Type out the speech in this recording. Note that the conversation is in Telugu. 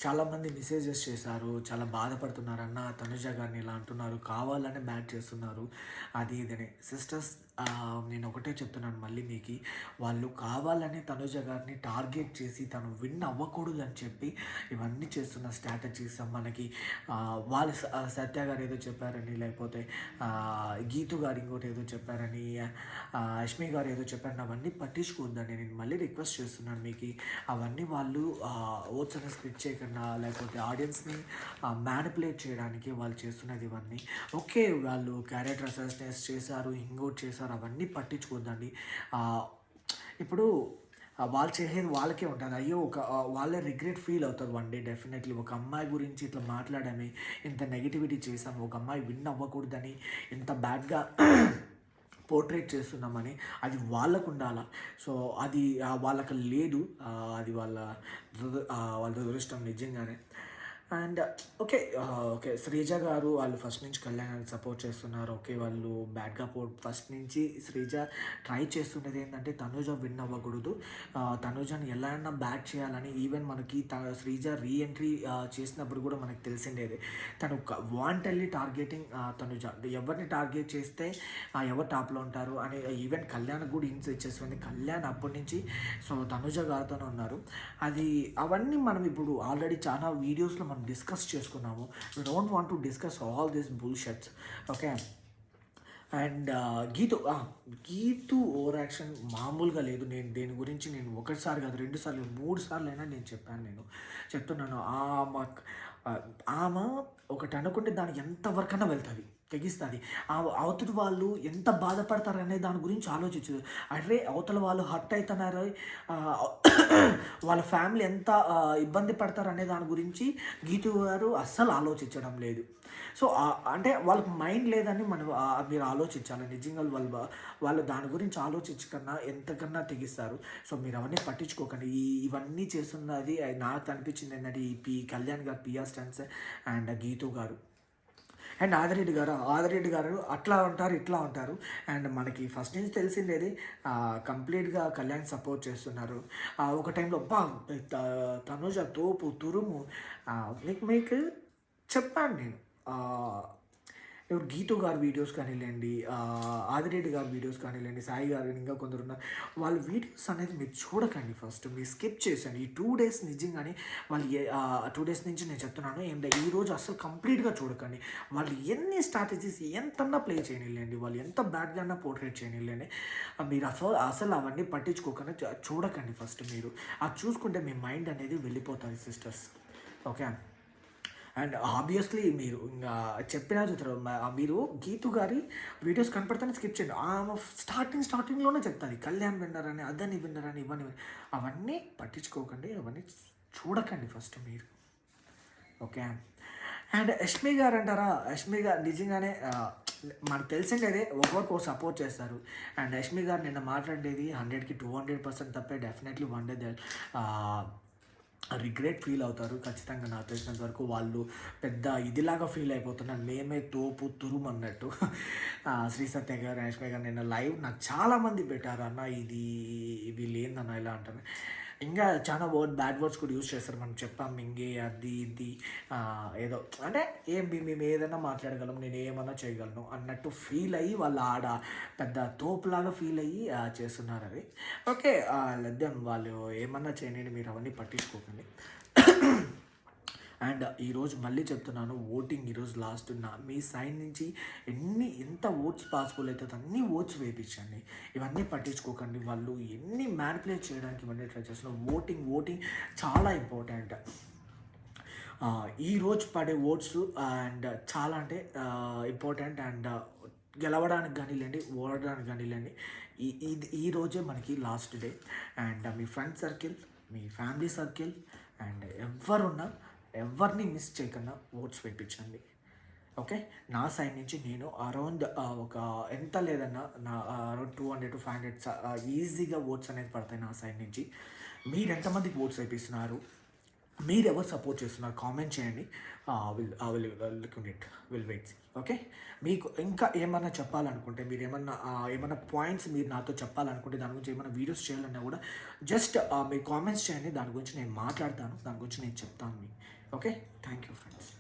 చాలామంది మెసేజెస్ చేశారు. చాలా బాధపడుతున్నారు. "అన్న తనుజ గారిని ఇలా అంటున్నారు. కావాలనే బ్యాడ్ చేస్తున్నారు." అది ఇదని. సిస్టర్స్, నేను ఒకటే చెప్తున్నాను మళ్ళీ మీకి. వాళ్ళు కావాలని తనుజ గారిని టార్గెట్ చేసి తను విన్ అవ్వకూడదు అని చెప్పి ఇవన్నీ చేస్తున్న స్ట్రాటజీస్ మనకి. వాళ్ళు సత్య గారు ఏదో చెప్పారని, లేకపోతే గీతు గారు ఇంకోటి ఏదో చెప్పారని, అశ్మి గారు ఏదో చెప్పారని అవన్నీ పట్టించుకోవద్దని నేను మళ్ళీ రిక్వెస్ట్ చేస్తున్నాను మీకు. అవన్నీ వాళ్ళు ఓట్స్ అనేది స్ప్లిట్ చేయకుండా, లేకపోతే ఆడియన్స్ని మ్యానిపులేట్ చేయడానికి వాళ్ళు చేస్తున్నది ఇవన్నీ. ఓకే, వాళ్ళు క్యారెక్టర్ అసాసినేట్ చేశారు, ఇంకోటి చేశారు, అవన్నీ పట్టించుకోద్దండి. ఇప్పుడు వాళ్ళు చేసేది వాళ్ళకే ఉంటుంది. అయ్యో, వాళ్ళే రిగ్రెట్ ఫీల్ అవుతారు వన్ డే డెఫినెట్లీ. ఒక అమ్మాయి గురించి ఇట్లా మాట్లాడమే, ఇంత నెగిటివిటీ చేసాము, ఒక అమ్మాయి విన్ అవ్వకూడదని ఇంత బ్యాడ్గా పోర్ట్రేట్ చేస్తున్నామని అది వాళ్ళకు ఉండాల. సో అది వాళ్ళకి లేదు. అది వాళ్ళ దురదృష్టం నిజంగానే. అండ్ ఓకే, ఓకే, శ్రీజ గారు వాళ్ళు ఫస్ట్ నుంచి కళ్యాణానికి సపోర్ట్ చేస్తున్నారు. ఓకే, వాళ్ళు బ్యాడ్గా ఫస్ట్ నుంచి శ్రీజ ట్రై చేస్తున్నది ఏంటంటే తనుజ విన్ అవ్వకూడదు, తనుజని ఎలా అయినా బ్యాట్ చేయాలని. ఈవెన్ మనకి శ్రీజ రీఎంట్రీ చేసినప్పుడు కూడా మనకు తెలిసిండేది. తను వాంటెడ్లీ టార్గెటింగ్ తనుజ. ఎవరిని టార్గెట్ చేస్తే ఎవరు టాప్లో ఉంటారు అని ఈవెన్ కళ్యాణ్ కూడా ఇన్స్ ఇచ్చేసింది. కళ్యాణ్ అప్పటి నుంచి సో తనుజ గారితోనే ఉన్నారు. అవన్నీ మనం ఇప్పుడు ఆల్రెడీ చాలా వీడియోస్లో మనం డిస్కస్ చేసుకున్నాము. We don't want to discuss all this bullshits. Okay. And Geethu over action మామూలుగా లేదు. నేను దేని గురించి నేను ఒకటిసారి కాదు, 2 సార్లు 3 సార్లు అయినా నేను చెప్తున్నాను. ఆమె ఒకటి అనుకుంటే దానికి ఎంతవరకైనా వెళ్తుంది, తెగిస్తుంది. అవతల వాళ్ళు ఎంత బాధపడతారనే దాని గురించి ఆలోచించదు. అరే అవతల వాళ్ళు హర్ట్ అవుతున్నారు, వాళ్ళ ఫ్యామిలీ ఎంత ఇబ్బంది పడతారనే దాని గురించి గీతు గారు అస్సలు ఆలోచించడం లేదు. సో అంటే వాళ్ళకి మైండ్ లేదని మీరు ఆలోచించాలి. నిజంగా వాళ్ళు దాని గురించి ఆలోచించకన్నా ఎంతకన్నా తెగిస్తారు. సో మీరు అవన్నీ పట్టించుకోకండి. ఇవన్నీ చేస్తున్నది నాకు అనిపించింది ఏంటంటే ఈ కళ్యాణ్ గారు పిఆర్ స్టన్స్ అండ్ గీతు గారు అండ్ ఆదిరెడ్డి గారు అట్లా ఉంటారు, ఇట్లా ఉంటారు. అండ్ మనకి ఫస్ట్ నుంచి తెలిసిండేది కంప్లీట్గా కళ్యాణ్ సపోర్ట్ చేస్తున్నారు. ఒక టైంలో తనుజ తోపు తురుము. మీకు చెప్పాను నేను. ఎవరు గీతు గారి వీడియోస్ కానివ్వండి, ఆదిరెడ్డి గారి వీడియోస్ కానివ్వండి, సాయి గారు ఇంకా కొందరు ఉన్నారు. వాళ్ళ వీడియోస్ అనేది మీరు చూడకండి. ఫస్ట్ మీరు స్కిప్ చేసండి. ఈ 2 days నిజంగానే వాళ్ళు 2 days నుంచి నేను చెప్తున్నాను. అండ్ ఈరోజు అసలు కంప్లీట్గా చూడకండి. వాళ్ళు ఎన్ని స్ట్రాటజీస్ ఎంతన్నా ప్లే చేయనివ్వండి, వాళ్ళు ఎంత బ్యాడ్గా అన్నా పోర్ట్రేట్ చేయనివ్వండి, మీరు అసలు అవన్నీ పట్టించుకోకుండా చూడకండి. ఫస్ట్ మీరు అది చూసుకుంటే మీ మైండ్ అనేది వెళ్ళిపోతుంది సిస్టర్స్. ఓకే. అండ్ ఆబ్వియస్లీ మీరు ఇంకా చెప్పినా చూస్తారు. మీరు గీతు గారి వీడియోస్ కనపడితేనే స్కిప్ చేయండి. ఆమె స్టార్టింగ్లోనే చెప్తుంది కళ్యాణ్ విన్నరని, అదని విన్నరని, ఇవన్నీ. అవన్నీ పట్టించుకోకండి, అవన్నీ చూడకండి ఫస్ట్ మీరు. ఓకే. అండ్ యష్మి గారు అంటారా, యష్మి గారు నిజంగానే మనకు తెలిసిండేదే ఒకరికొకరు సపోర్ట్ చేస్తారు. అండ్ యష్మి గారు నిన్న మాట్లాడేది 100కి 200% తప్పే. Definitely one day regret feel అవుతారు ఖచ్చితంగా. నాకు తెలిసినంత వరకు వాళ్ళు పెద్ద ఇదిలాగా ఫీల్ అయిపోతున్నారు, మేమే తోపు తురుము అన్నట్టు. శ్రీ సత్య గారు, రష్మి గారు నిన్న లైవ్ నాకు చాలామంది పెట్టారు, అన్న ఇది వీళ్ళు ఏందన్న ఇలా అంటారు. ఇంకా చాలా బ్యాడ్ వర్డ్స్ కూడా యూజ్ చేస్తారు. మనం చెప్పాం మింగే అది ఇది ఏదో అంటే మేము ఏదైనా మాట్లాడగలం, నేను ఏమన్నా చేయగలను అన్నట్టు ఫీల్ అయ్యి వాళ్ళు పెద్ద తోపులాగా ఫీల్ అయ్యి చేస్తున్నారు అది. ఓకే, లెద్దం వాళ్ళు ఏమన్నా చేయని, మీరు అవన్నీ పట్టించుకోకండి. అండ్ ఈరోజు మళ్ళీ చెప్తున్నాను, ఓటింగ్ ఈరోజు లాస్ట్. మీ సైడ్ నుంచి ఎంత ఓట్స్ పాసిబుల్ అవుతుంది అన్ని ఓట్స్ వేయించండి. ఇవన్నీ పట్టించుకోకండి. వాళ్ళు ఎన్ని మ్యానిపులేట్ చేయడానికి ఇవన్నీ ట్రై చేస్తున్నారు. ఓటింగ్ చాలా ఇంపార్టెంట్. ఈరోజు పడే ఓట్స్ అండ్ చాలా అంటే ఇంపార్టెంట్. అండ్ గెలవడానికి కానివ్వండి, ఓడడానికి కానివ్వండి, ఈ రోజే మనకి last day. And me friend circle, me family circle and ఎవరిని మిస్ చేయకుండా ఓట్స్ వేయించండి. ఓకే. నా సైడ్ నుంచి నేను అరౌండ్ ఒక ఎంత లేదన్నా అరౌండ్ 200 to 500 ఈజీగా ఓట్స్ అనేది పడతాయి నా సైడ్ నుంచి. మీరు ఎంతమందికి ఓట్స్ వేపిస్తున్నారు మీరెవరు సపోర్ట్ చేస్తున్నారు కామెంట్ చేయండి. Will look it, will wait. Okay, మీకు ఇంకా ఏమన్నా చెప్పాలనుకుంటే, మీరు ఏమన్నా పాయింట్స్ మీరు నాతో చెప్పాలనుకుంటే, దాని గురించి ఏమైనా వీడియోస్ చేయాలన్నా కూడా జస్ట్ మీరు కామెంట్స్ చేయండి. దాని గురించి నేను మాట్లాడతాను, దాని గురించి నేను చెప్తాను మీకు. Okay, thank you friends.